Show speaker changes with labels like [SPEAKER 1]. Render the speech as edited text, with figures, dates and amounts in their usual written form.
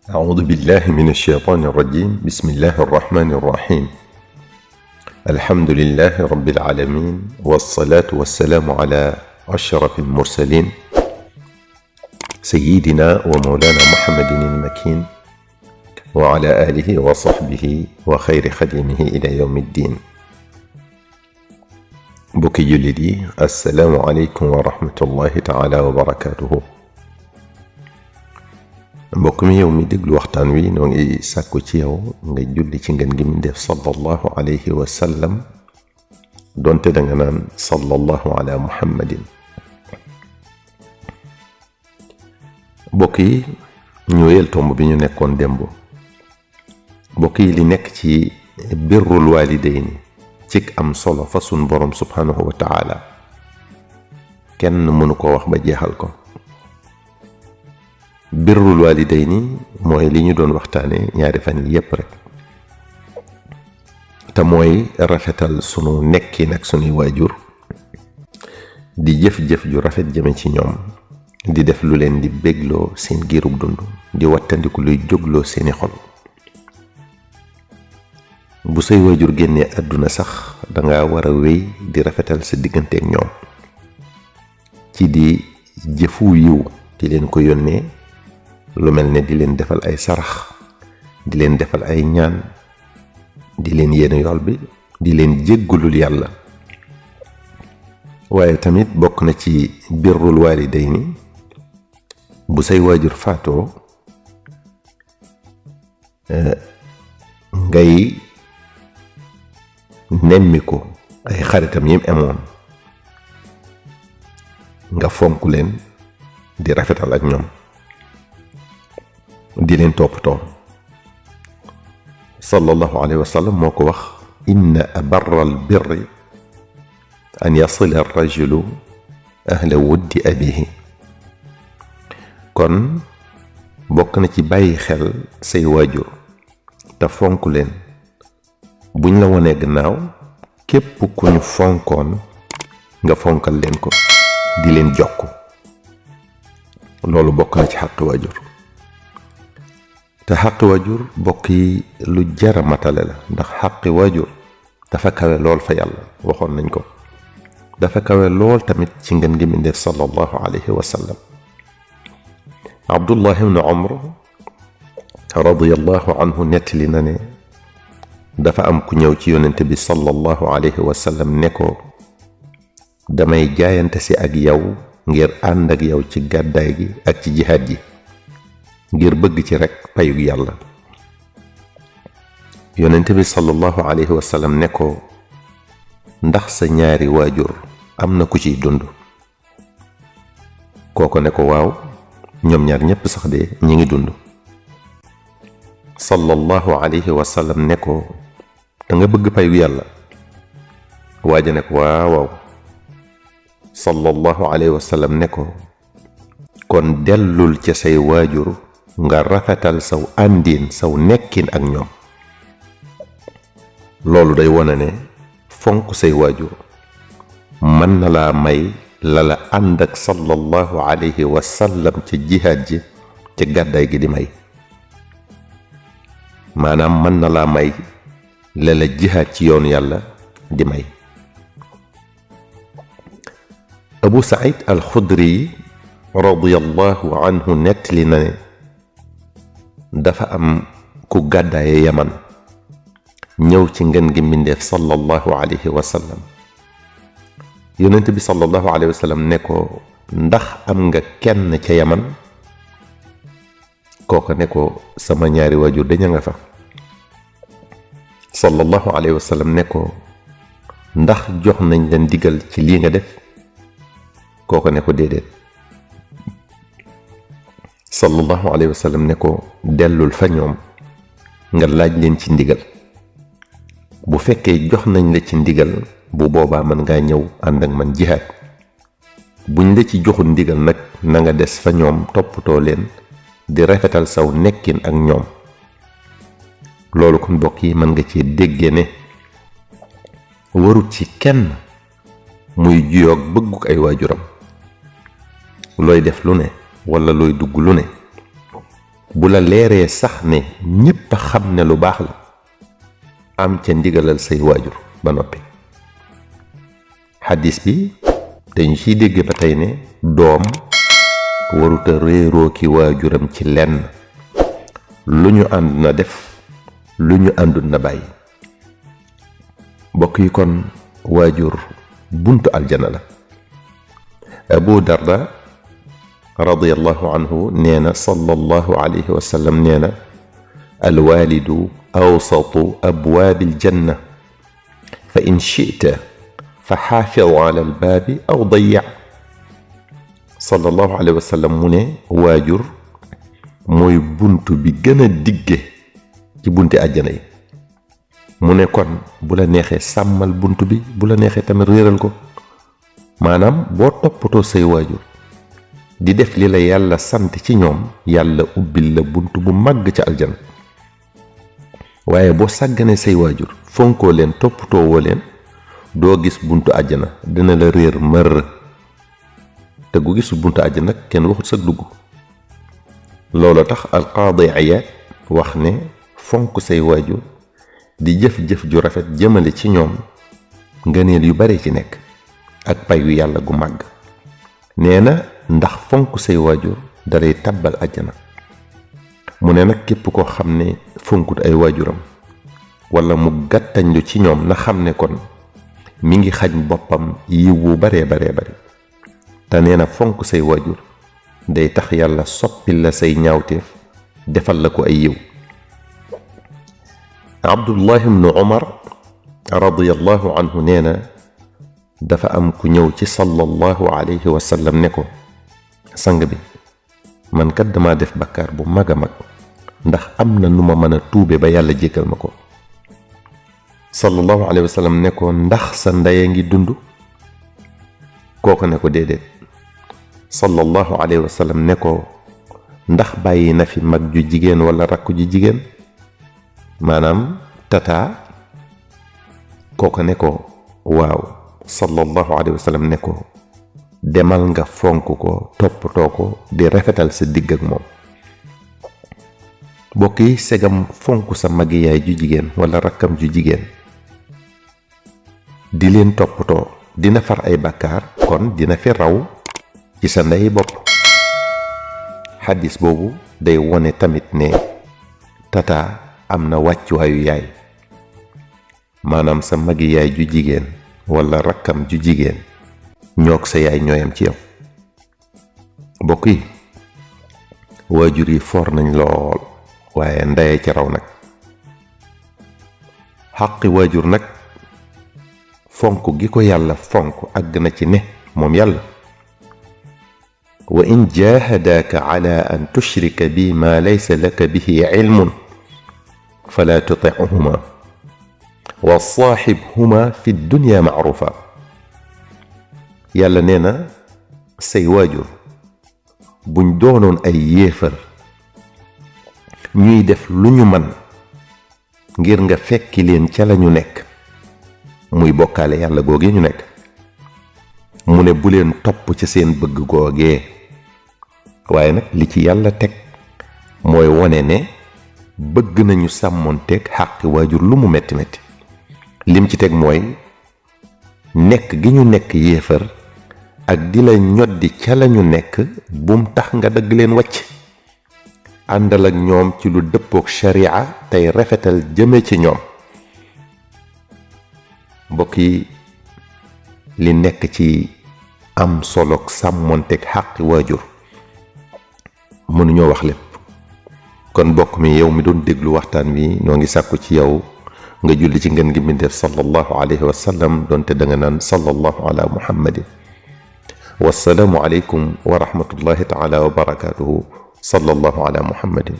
[SPEAKER 1] أعوذ بالله من الشيطان الرجيم. بسم الله الرحمن الرحيم. الحمد لله رب العالمين، والصلاة والسلام على أشرف المرسلين سيدنا ومولانا محمد المكين وعلى آله وصحبه وخير خديمه إلى يوم الدين. بكي جلدي، السلام عليكم ورحمة الله تعالى وبركاته. mbokk mi yow mi déglu waxtaan wi noo ngi sàkku ci yow nga julli ci ngeen gi mu def sallallahu alayhi wa sallam, donte da nga naan sallallahu ala muhammadin. mbokk yi ñu yel tomb bi ñu nekkoon démb. mbokk yi li nekk ci birrul walidayni cig am solo fa sun borom subhanahu wa taala kenn mënu ko wax ba jeexal ko. birrul walidayni mooy li ñu doon waxtaane ñaari fan yi yépp rek, te mooy rafetal sunu nekkin ak sunuy waajur, di jëf-jëf ju rafet jëme ci ñoom, di def lu leen di bégloo seen giirub dund, di wattandiku luy jógloo seeni xol. bu say waajur génnee àdduna sax danga war a wéy di rafetal sa digganteek ñoom ci di jëfu yiw di leen ko yónnee, lu mel ne di leen defal ay sarax, di leen defal ay ñaan, di leen yéene yool bi, di leen jéggulul yàlla. waaye tamit bokk na ci birrul walidayni bu say waajur faatoo ngay nemmi ko ay xaritam yim amoon, nga fonk leen, di rafetal ak ñoom, di leen toppatoo. sallallahu alayhi wa sallam moo ko wax: inna abarra al birri an yasila ar rajulu ahla wuddi abihi. kon bokk na ci bàyyi xel say waajur te fonk leen. buñ la wonee gannaaw, képp ku ñu fonkoon nga fonkal leen ko, di leen jokk. loolu bokk na ci xaqi waajur. te xaqi waajur bokk yi lu jara matale la, ndax xaqi waajur dafa kawe lool fa yàlla, waxoon nañ ko. dafa kawe lool tamit ci ngeen gi mbindéef sallallahu alayhi wa sallam. Abdullah ibn Umar radiyallahu anhu nettali na ne dafa am ku ñëw ci yonente bi sallallahu alayhi wa sallam ne ko: damay jaayante si ak yow ngir ànd ak yow ci gàddaay gi ak ci jihaad ji, ngir bëgg ci rekk payug yàlla. yonent bi sallallahu alayhi wa sallam ne ko: ndax sa ñaari waajur am na ku ciy dund? kooko ne ko: waaw, ñoom ñaar ñépp sax de ñi ngi dund. sallallahu alayhi wa sallam ne ko: da nga bëgg payug yàlla? waaja ne ko: waaw waaw. sallallahu alayhi wa sallam ne ko: kon dellul ca say waajur nga rafetal saw àndiin, saw nekkin ak ñoom. loolu day wone ne fonk say waajur mën na laa may lala ànd ak sallallahu alayhi wa sallam ca jihaad ji, ca gàddaay gi di may. maanaam mën na laa may lala jihaad ci yoonu yàlla di may. Abu Saïd al-Xudri radiyallahu anhu nettali na ne dafa am ku gàddaaye Yaman ñëw ci ngeen gi mbindéef sallallahu alayhi wa sallam. yonent bi sallallahu alayhi wa sallam ne ko: ndax am nga kenn ca Yaman? kooko ne ko: sama ñaari waajur daña nga fa. sallallahu alayhi wa sallam ne ko: ndax jox nañ la ndigal ci lii nga def? kooko ne ko: déedéet. sallallahu alayhi wa sallam ne ko: dellul fa ñoom nga laaj leen ci ndigal. bu fekkee jox nañ la ci ndigal, bu boobaa mën ngaa ñëw ànd ak man jihaad. buñ la ci joxul ndigal nag, na nga des fa ñoom toppatoo leen, di rafetal saw nekkin ak ñoom. loolu kon mbokk yi mën nga ci dégge ne warut ci kenn muy juyoog bëgguk ay waajuram. looy def lu ne walla looy dugg lu ne bu la leeree sax ne ñépp a xam ne lu baax la am ca ndigalal say waajur ba noppi. xadis bi dañu ciy dégg ba tey ne doom waruta réeroo ki waajuram ci lenn, lu ñu ànd na def, lu ñu àndul na bàyyi. mbokk yi kon waajur buntu aljana la. Abu Darda radiyallahu anhu nee na sallallahu alayhi wa sallam nee na alwaalidu awsatu abwaabil janna fa in shi'ta fa xaafid ala albaabi aw dayya. sallallahu alayhi wa sallam mu ne waajur mooy buntu bi gën a digge ci bunti àjjana yi. mu ne kon bu la neexee sàmmal buntu bi, bu la neexee tamit réeral ko. maanaam boo toppatoo say waajur di def li la yàlla sant ci ñoom, yàlla ubbil la buntu bu màgg ca aljana. waaye boo sàgganee say waajur fonkoo leen, toppatoo woo leen, doo gis buntu àjjana, dina la réer mër. te gu gisul buntu àjjana nag kenn waxut sa dugg. loolu tax alqaadi Iyaad wax ne fonk say waajur di jëf-jëf ju rafet jëmale ci ñoom ngëneel yu bare ci nekk ak payu yàlla gu màgg. nee na ndax fonk say waajur dalay tàbbal àjjana. mu ne nag képp koo xam ne fonkut ay waajuram wala mu gàttañlu ci ñoom na xam ne kon mi ngi xañ boppam yiw wu bare bare te nee na fonk say waajur day tax yàlla soppil la say ñaawteef defal la ko ay yiw. Abdullah ibnu Umar radiyallahu anhu nee na dafa am ku ñëw ci sallallahu alayhi wa sallam ne ko sang bi man kat dama def bakkaar bu mag a mag, ndax am na nu ma mën a tuube ba yàlla jéggal ma ko. sallallahu alayhi wa sallam ne ko ndax sa ndey a ngi dund? kooko ne ko déedéet. sallallahu alayhi wa sallam ne ko ndax bàyyi na fi mag ju jigéen wala rakk ju jigéen, maanaam tata? kooko ne ko waaw. sallallahu alayhi wa sallam ne ko demal nga fonk ko, toppatoo ko, di rafetal sa digg ak moom. mbokk yi, segam fonk sa magi yaay ju jigéen wala rakkam ju jigéen di leen toppatoo dina far ay bàkkaar, kon dina fi raw ci sa ndey bopp. xadis boobu day wone tamit ne tata am na wàccuwaayu yaay, maanaam sa magi yaay ju jigéen wala rakkam ju jigéen ñoog sa yaay ñooyam ci yow. mbokk yi, waajur yi foor nañ lool, waaye ndeye ci raw nag. xaqi waajur nag fonk gi ko yàlla fonk àgg na ci ne moom yàlla wa in jahadaaka ala an tushrika bi ma laysa laka bihi ilmun fala tuti'huma wa saaxibhuma fi dunya maarufa. yàlla nee na say waajur buñ doonoon ay yéefar ñuy def lu ñu man ngir nga fekki leen ca lañu nekk, muy bokkaale yàlla googee ñu nekk, mu ne bu leen topp ca seen bëgg googee. waaye nag li ci yàlla teg mooy wone ne bëgg nañu sàmmoonteeg xàqi waajur lu mu metti metti. lim ci teg mooy nekk gi ñu nekk yéefar ak di la ñoddi ca lañu nekk bum tax nga dëgg leen wàcc. àndal ak ñoom ci lu dëppook sharia tey rafetal jëme ci ñoom. mbokk yi, li nekk ci am soloog sàmmoonteeg xàqi waajur mënuñoo wax lépp. kon mbokk mi, yow mi doon déglu waxtaan wi, noo ngi sàkku ci yow nga julli ci ngeen gi mbindeef sallallahu alayhi wa sallam, doonte da nga naan sallallahu ala muhammadin. wassalaamu aleykum wa rahmatullahi taala wa barakatuhu. sallallahu ala muhammadin.